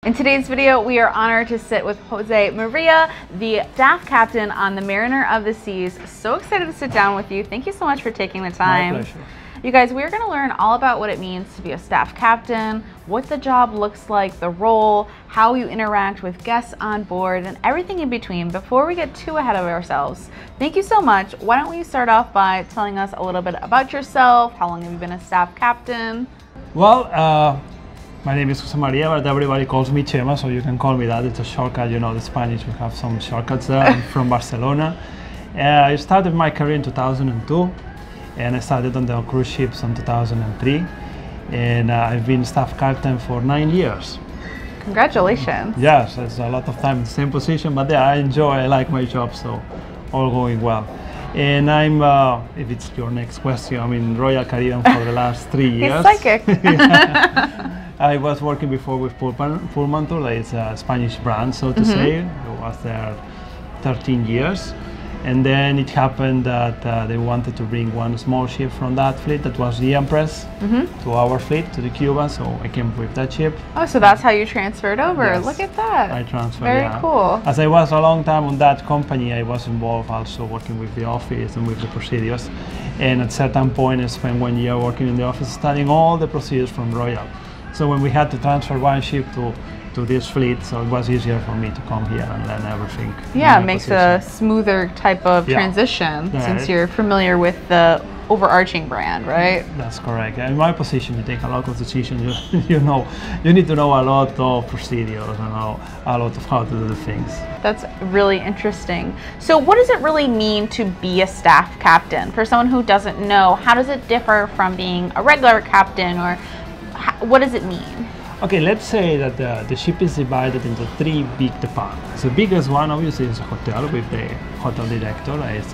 In today's video, we are honored to sit with Jose Maria, the staff captain on the Mariner of the Seas. So excited to sit down with you. Thank you so much for taking the time. My pleasure. You guys, we're going to learn all about what it means to be a staff captain, what the job looks like, the role, how you interact with guests on board, and everything in between. Before we get too ahead of ourselves, thank you so much. Why don't we start off by telling us a little bit about yourself? How long have you been a staff captain? Well, my name is Jose Maria, but everybody calls me Gemma, so you can call me that. It's a shortcut, you know, the Spanish, we have some shortcuts there. I'm from Barcelona. I started my career in 2002, and I started on the cruise ships in 2003. And I've been staff captain for 9 years. Congratulations. Yes, it's a lot of time in the same position, but yeah, I like my job, so all going well. And I'm, if it's your next question, I'm in Royal Caribbean for the last 3 years. He's psychic. I was working before with Pullmantur, it's a Spanish brand, so to say. I was there 13 years. And then it happened that they wanted to bring one small ship from that fleet, that was the Empress, to our fleet, to the Cuba, so I came with that ship. Oh, so that's how you transferred over. Yes, look at that. I transferred, Very cool. As I was a long time on that company, I was involved also working with the office and with the procedures. And at a certain point, I spent 1 year working in the office, studying all the procedures from Royal. So when we had to transfer one ship to this fleet, so it was easier for me to come here and learn everything. Yeah, it makes a smoother type of transition since you're familiar with the overarching brand, right? That's correct. In my position, you take a lot of decisions. You know, you need to know a lot of procedures and a lot of how to do the things. That's really interesting. So what does it really mean to be a staff captain? For someone who doesn't know, how does it differ from being a regular captain, or what does it mean? Okay, let's say that the ship is divided into 3 big departments. The biggest one, obviously, is a hotel with the hotel director is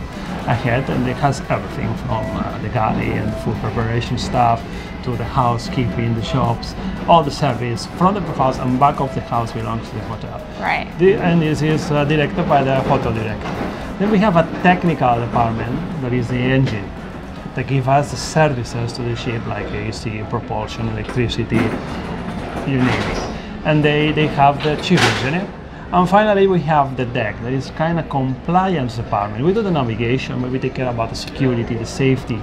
ahead, and it has everything from the galley and the food preparation staff to the housekeeping, the shops, all the service front of the house and back of the house belongs to the hotel. Right. And this is directed by the hotel director. Then we have a technical department that is the engine that gives us the services to the ship like AC, propulsion, electricity, you name it. And they have the chief engineer. And finally we have the deck, that is kind of compliance department. We do the navigation, but we take care about the security, the safety.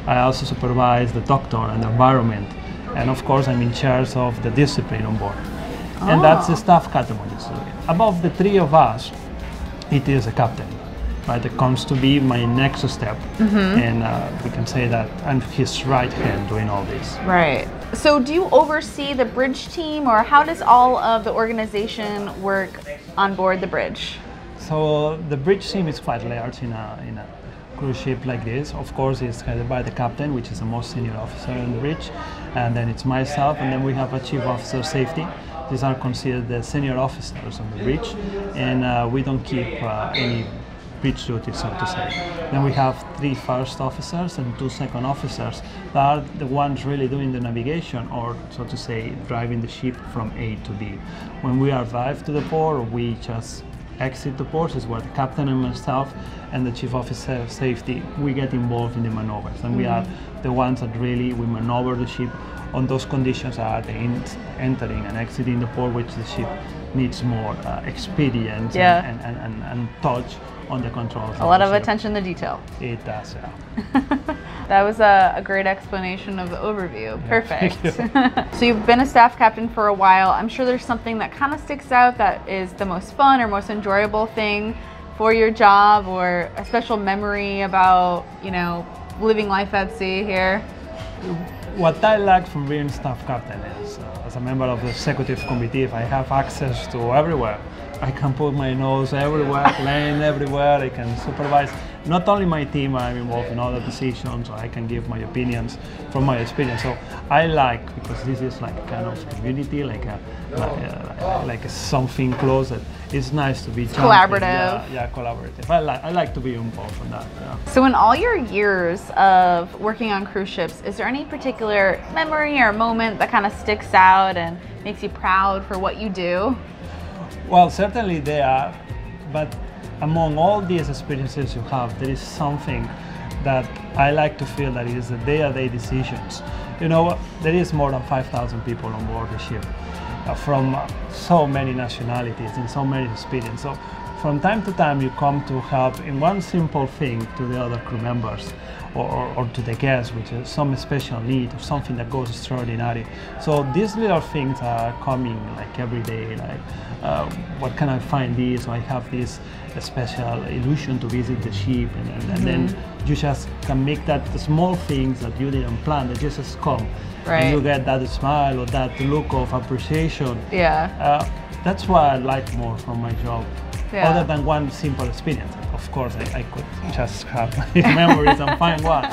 I also supervise the doctor and the environment. And of course I'm in charge of the discipline on board. And that's the staff captain. Above the 3 of us, it is a captain. Right, that comes to be my next step, and we can say that I'm his right hand doing all this. Right. So do you oversee the bridge team, or how does all of the organization work on board the bridge? So the bridge team is quite large in a cruise ship like this. Of course, it's headed by the captain, which is the most senior officer in the bridge, and then it's myself, and then we have a chief officer of safety. These are considered the senior officers on the bridge, and we don't keep any bridge duties, so to say. Then we have 3 first officers and 2 second officers that are the ones really doing the navigation, or so to say, driving the ship from A to B. When we arrive to the port, we just exit the port, is where the captain and myself and the chief officer of safety, we get involved in the maneuvers, and we are the ones that really, we maneuver the ship on those conditions that are entering and exiting the port, which the ship needs more experience and touch on the controls. A lot of attention to detail. It does, yeah. That was a great explanation of the overview. Perfect. So you've been a staff captain for a while. I'm sure there's something that kind of sticks out that is the most fun or most enjoyable thing for your job, or a special memory about, you know, living life at sea here. What I like from being staff captain is, as a member of the executive committee, I have access to everywhere. I can put my nose everywhere, land everywhere. I can supervise not only my team, I'm involved in other decisions, so I can give my opinions from my experience. So I like, because this is like kind of community, like something close. That it's nice to be collaborative. Yeah, collaborative. I like to be involved in that. Yeah. So in all your years of working on cruise ships, is there any particular memory or moment that kind of sticks out and makes you proud for what you do? Well, certainly there are, but among all these experiences you have, there is something that I like to feel that is the day-to-day decisions. You know, there is more than 5,000 people on board the ship. from so many nationalities and so many experiences. So from time to time you come to help in one simple thing to the other crew members or to the guests, which is some special need or something that goes extraordinary. So these little things are coming like every day, like what can I find this, or I have this special illusion to visit the ship, and then you just can make that the small things that you didn't plan, that just come. Right. And you get that smile or that look of appreciation. Yeah. That's what I like more from my job. Yeah. Other than one simple experience. Of course, I could just have my memories and find one.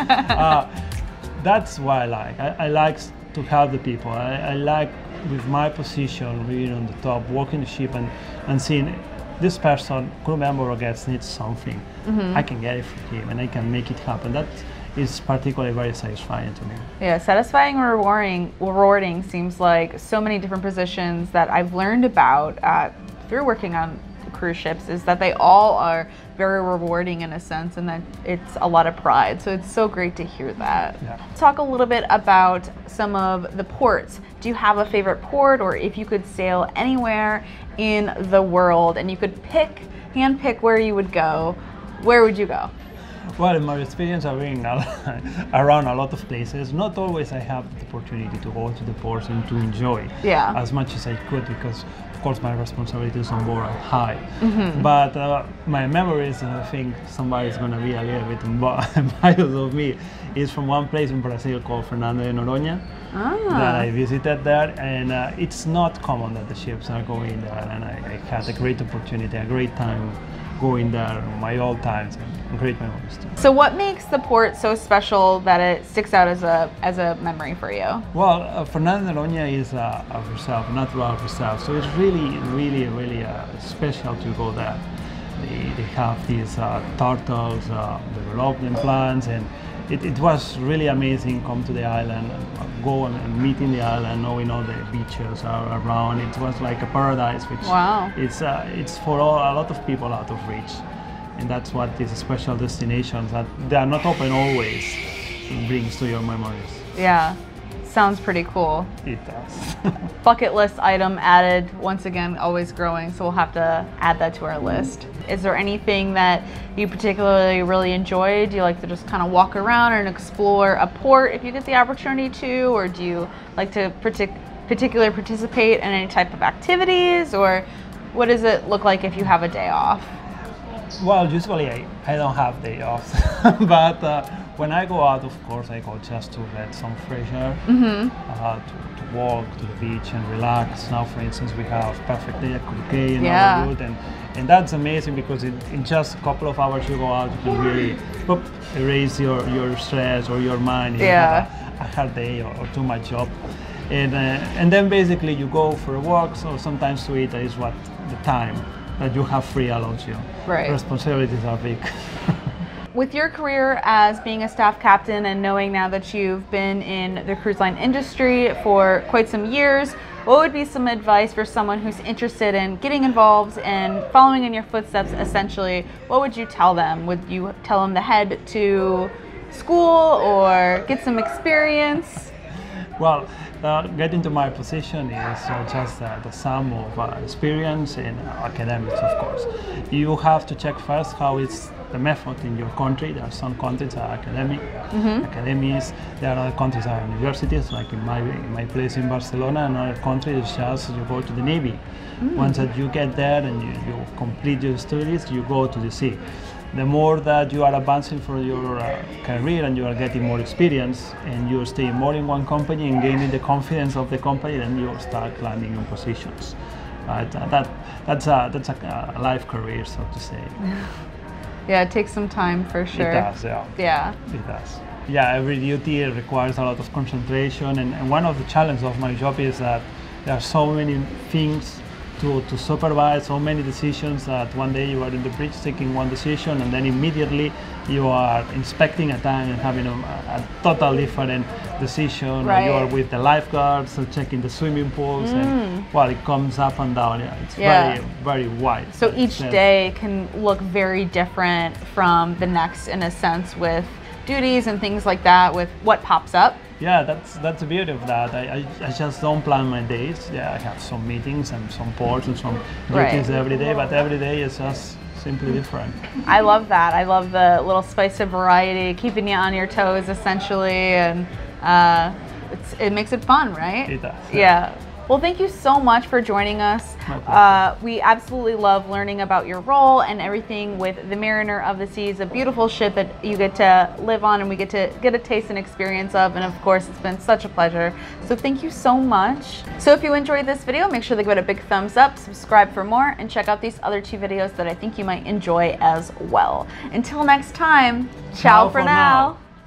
That's what I like. I like to help the people. I like, with my position, being on the top, walking the ship and seeing this person, crew member or guest needs something. I can get it for him and I can make it happen. That is particularly very satisfying to me. Yeah, satisfying and rewarding seems like so many different positions that I've learned about through working on cruise ships, is that they all are very rewarding in a sense, and that it's a lot of pride. So it's so great to hear that. Yeah. Talk a little bit about some of the ports. Do you have a favorite port, or if you could sail anywhere in the world and you could hand pick where you would go, where would you go? Well, in my experience, I've been around a lot of places. Not always I have the opportunity to go to the ports and to enjoy as much as I could, because of course my responsibilities on board are high. But my memories, and I think somebody's going to be a little bit biased of me, is from one place in Brazil called Fernando de Noronha that I visited there, and it's not common that the ships are going there, and I had a great opportunity, a great time going there, my old times, and great memories too. So what makes the port so special that it sticks out as a memory for you? Well, Fernando de Noronha is a reserve, natural reserve, so it's really special to go there. They have these turtles, development plans, and it was really amazing come to the island, go and meet in the island, knowing all the beaches are around. It was like a paradise, which it's for a lot of people out of reach. And that's what these special destinations that they are not open always brings to your memories. Yeah, sounds pretty cool. It does. Bucket list item added, once again, always growing, so we'll have to add that to our list. Is there anything that you particularly really enjoy? Do you like to just kind of walk around and explore a port if you get the opportunity to, or do you like to particularly participate in any type of activities, or what does it look like if you have a day off? Well, usually I don't have day off, but when I go out, of course, I go just to get some fresh air, to walk to the beach and relax. Now, for instance, we have perfect day at Kurkey and our route, and that's amazing because in just a couple of hours you go out, you can really erase your stress or your mind. You have a hard day or too much job. And then basically you go for a walk, so sometimes to eat is what the time that you have free allows you. Right. Responsibilities are big. With your career as being a staff captain and knowing now that you've been in the cruise line industry for quite some years, what would be some advice for someone who's interested in getting involved and following in your footsteps essentially? What would you tell them? Would you tell them to head to school or get some experience? Well, getting to my position is just the sum of experience and academics, of course. You have to check first how is the method in your country. There are some countries that are academies. There are other countries that are universities, like in my place in Barcelona, and other countries just you go to the Navy. Once that you get there and you complete your studies, you go to the sea. The more that you are advancing for your career and you are getting more experience and you stay more in one company and gaining the confidence of the company, then you start climbing in positions. That's a life career, so to say. Yeah, it takes some time for sure. It does, yeah. It does. Yeah, every duty requires a lot of concentration, and one of the challenges of my job is that there are so many things to supervise, so many decisions, that one day you are in the bridge taking one decision and then immediately you are inspecting a tank and having a total different decision. Right. Or you are with the lifeguards and checking the swimming pools, and well, it comes up and down. Yeah, it's very wide. So each day can look very different from the next in a sense, with duties and things like that, with what pops up. yeah, that's the beauty of that. I just don't plan my days. Yeah, I have some meetings and some ports and some duties every day, but every day is just simply different. I love that. I love the little spice of variety, keeping you on your toes essentially, and it makes it fun, right? It does. Yeah. Well, thank you so much for joining us. We absolutely love learning about your role and everything with the Mariner of the Seas, a beautiful ship that you get to live on and we get a taste and experience of. And of course, it's been such a pleasure. So thank you so much. So if you enjoyed this video, make sure to give it a big thumbs up, subscribe for more, and check out these other 2 videos that I think you might enjoy as well. Until next time, ciao for now.